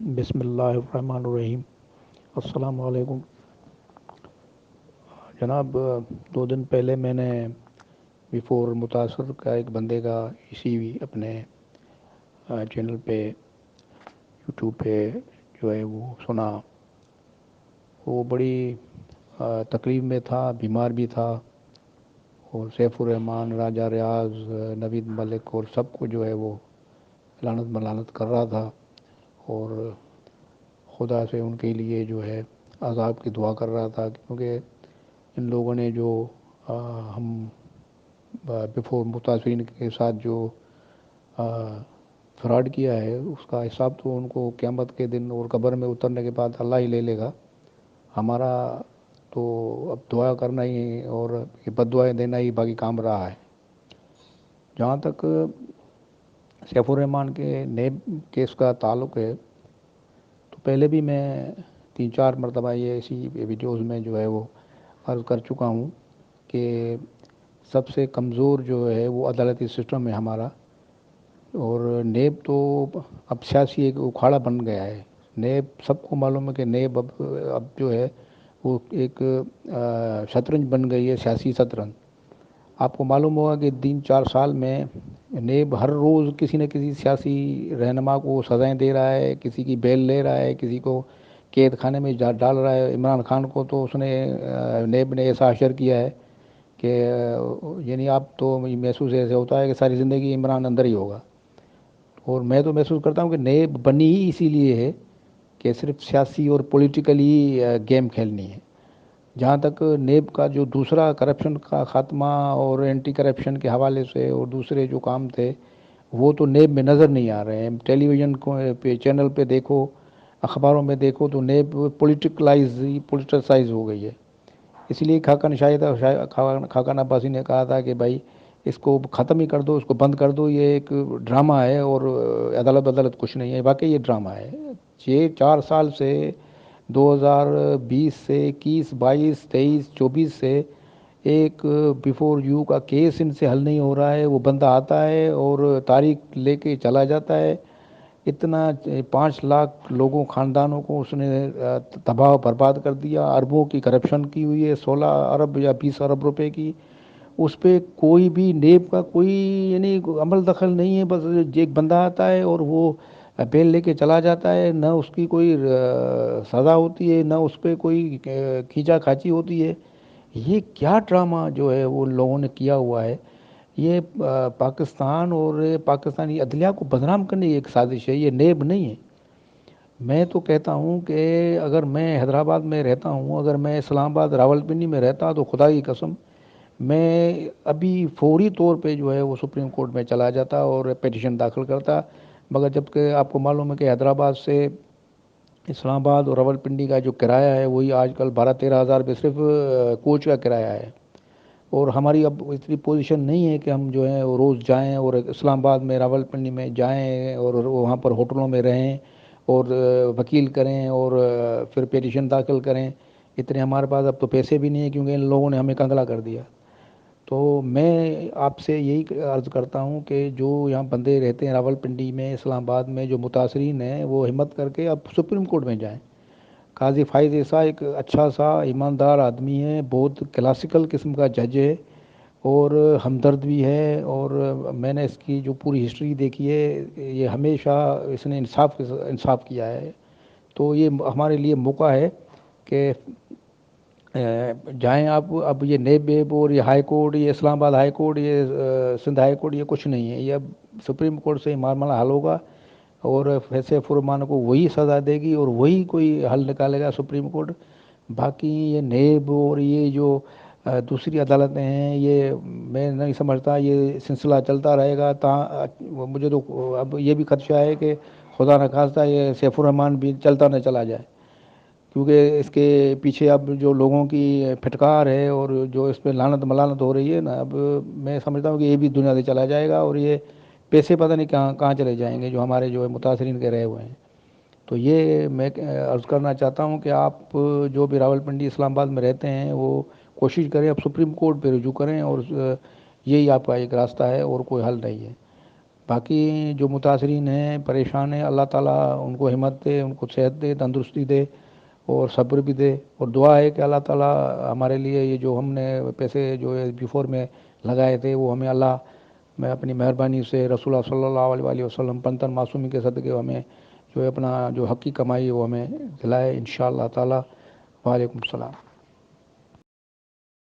بسم اللہ الرحمن الرحیم۔ السلام علیکم جناب۔ 2 دن پہلے میں نے بیفور متاثر کا ایک بندے کا اسی اپنے چینل پہ یوٹیوب پہ جو ہے وہ سنا۔ وہ بڑی تکلیف میں تھا، بیمار بھی تھا، اور سیف الرحمان، راجہ ریاض، نوید ملک اور سب کو جو ہے وہ لعنت ملعنت کر رہا تھا، اور خدا سے ان کے لیے جو ہے عذاب کی دعا کر رہا تھا، کیونکہ ان لوگوں نے جو ہم بیفور متاثرین کے ساتھ جو فراڈ کیا ہے، اس کا حساب تو ان کو قیامت کے دن اور قبر میں اترنے کے بعد اللہ ہی لے لے گا۔ ہمارا تو اب دعا کرنا ہی اور یہ بد دعائیں دینا ہی باقی کام رہا ہے۔ جہاں تک سیف الرحمان کے نیب کیس کا تعلق ہے، تو پہلے بھی میں 3-4 مرتبہ یہ ایسی ویڈیوز میں جو ہے وہ عرض کر چکا ہوں کہ سب سے کمزور جو ہے وہ عدالتی سسٹم ہے ہمارا، اور نیب تو اب سیاسی ایک اکھاڑا بن گیا ہے۔ نیب سب کو معلوم ہے کہ نیب اب جو ہے وہ ایک شطرنج بن گئی ہے، سیاسی شطرنج۔ آپ کو معلوم ہوگا کہ 3-4 سال میں نیب ہر روز کسی نہ کسی سیاسی رہنما کو سزائیں دے رہا ہے، کسی کی بیل لے رہا ہے، کسی کو قید خانے میں ڈال رہا ہے۔ عمران خان کو تو اس نے نیب نے ایسا اشر کیا ہے کہ یعنی آپ تو محسوس ایسے ہوتا ہے کہ ساری زندگی عمران اندر ہی ہوگا۔ اور میں تو محسوس کرتا ہوں کہ نیب بنی ہی اسی لیے ہے کہ صرف سیاسی اور پولیٹیکلی گیم کھیلنی ہے۔ جہاں تک نیب کا جو دوسرا کرپشن کا خاتمہ اور اینٹی کرپشن کے حوالے سے اور دوسرے جو کام تھے، وہ تو نیب میں نظر نہیں آ رہے ہیں۔ ٹیلی ویژن پہ چینل پہ دیکھو، اخباروں میں دیکھو تو نیب پولیٹیسائز ہو گئی ہے۔ اس لیے خاقان عباسی نے کہا تھا کہ بھائی اس کو ختم ہی کر دو، اس کو بند کر دو، یہ ایک ڈرامہ ہے اور عدالت کچھ نہیں ہے۔ واقعی یہ ڈرامہ ہے۔ 4 سال سے 2020 سے 21، 22، 23، 24 سے ایک بیفور یو کا کیس ان سے حل نہیں ہو رہا ہے۔ وہ بندہ آتا ہے اور تاریخ لے کے چلا جاتا ہے۔ اتنا 5 لاکھ لوگوں، خاندانوں کو اس نے تباہ برباد کر دیا۔ اربوں کی کرپشن کی ہوئی ہے، 16 ارب یا 20 ارب روپے کی۔ اس پہ کوئی بھی نیب کا کوئی یعنی عمل دخل نہیں ہے۔ بس ایک بندہ آتا ہے اور وہ بیل لے کے چلا جاتا ہے، نہ اس کی کوئی سزا ہوتی ہے، نہ اس پہ کوئی کھینچا کھانچی ہوتی ہے۔ یہ کیا ڈرامہ جو ہے وہ لوگوں نے کیا ہوا ہے؟ یہ پاکستان اور پاکستانی عدلیہ کو بدنام کرنے کی ایک سازش ہے، یہ نیب نہیں ہے۔ میں تو کہتا ہوں کہ اگر میں حیدرآباد میں رہتا ہوں، اگر میں اسلام آباد راولپنڈی میں رہتا تو خدا کی قسم میں ابھی فوری طور پہ جو ہے وہ سپریم کورٹ میں چلا جاتا اور پیٹیشن داخل کرتا۔ مگر جب کہ آپ کو معلوم ہے کہ حیدرآباد سے اسلام آباد اور راولپنڈی کا جو کرایہ ہے وہی آج کل 12-13 ہزار روپے صرف کوچ کا کرایہ ہے، اور ہماری اب اتنی پوزیشن نہیں ہے کہ ہم جو ہے وہ روز جائیں اور اسلام آباد میں راولپنڈی میں جائیں اور وہاں پر ہوٹلوں میں رہیں اور وکیل کریں اور پھر پیٹیشن داخل کریں۔ اتنے ہمارے پاس اب تو پیسے بھی نہیں ہیں، کیونکہ ان لوگوں نے ہمیں کنگلا کر دیا۔ تو میں آپ سے یہی عرض کرتا ہوں کہ جو یہاں بندے رہتے ہیں راولپنڈی میں، اسلام آباد میں، جو متاثرین ہیں، وہ ہمت کر کے اب سپریم کورٹ میں جائیں۔ قاضی فائز عیسیٰ ایک اچھا سا ایماندار آدمی ہے، بہت کلاسیکل قسم کا جج ہے اور ہمدرد بھی ہے، اور میں نے اس کی جو پوری ہسٹری دیکھی ہے، یہ ہمیشہ اس نے انصاف کیا ہے۔ تو یہ ہمارے لیے موقع ہے کہ جائیں آپ۔ اب یہ نیب ویب اور یہ ہائی کورٹ، یہ اسلام آباد ہائی کورٹ، یہ سندھ ہائی کورٹ، یہ کچھ نہیں ہے۔ یہ اب سپریم کورٹ سے معاملہ حل ہوگا اور سیف الرحمان کو وہی سزا دے گی اور وہی کوئی حل نکالے گا سپریم کورٹ۔ باقی یہ نیب اور یہ جو دوسری عدالتیں ہیں، یہ میں نہیں سمجھتا یہ سلسلہ چلتا رہے گا۔ مجھے تو اب یہ بھی خدشہ ہے کہ خدا نخواستہ یہ سیف الرحمان بھی چلتا نہ چلا جائے، کیونکہ اس کے پیچھے اب جو لوگوں کی پھٹکار ہے اور جو اس پہ لعنت ملعنت ہو رہی ہے نا، اب میں سمجھتا ہوں کہ یہ بھی دنیا سے چلا جائے گا اور یہ پیسے پتہ نہیں کہاں چلے جائیں گے جو ہمارے جو متاثرین کے رہے ہوئے ہیں۔ تو یہ میں عرض کرنا چاہتا ہوں کہ آپ جو بھی راولپنڈی اسلام آباد میں رہتے ہیں وہ کوشش کریں، اب سپریم کورٹ پہ رجوع کریں، اور یہی آپ کا ایک راستہ ہے اور کوئی حل نہیں ہے۔ باقی جو متاثرین ہیں پریشان ہیں، اللہ تعالیٰ ان کو ہمت دے، ان کو صحت دے، تندرستی دے اور صبر بھی دے، اور دعا ہے کہ اللہ تعالیٰ ہمارے لیے یہ جو ہم نے پیسے جو بیفور میں لگائے تھے وہ ہمیں اللہ میں اپنی مہربانی سے رسول اللہ صلی اللہ علیہ وآلہ وسلم پنتن معصومی کے صدقے ہمیں جو ہے اپنا جو حقی کمائی وہ ہمیں دلائے انشاءاللہ تعالیٰ۔ وعلیکم السلام۔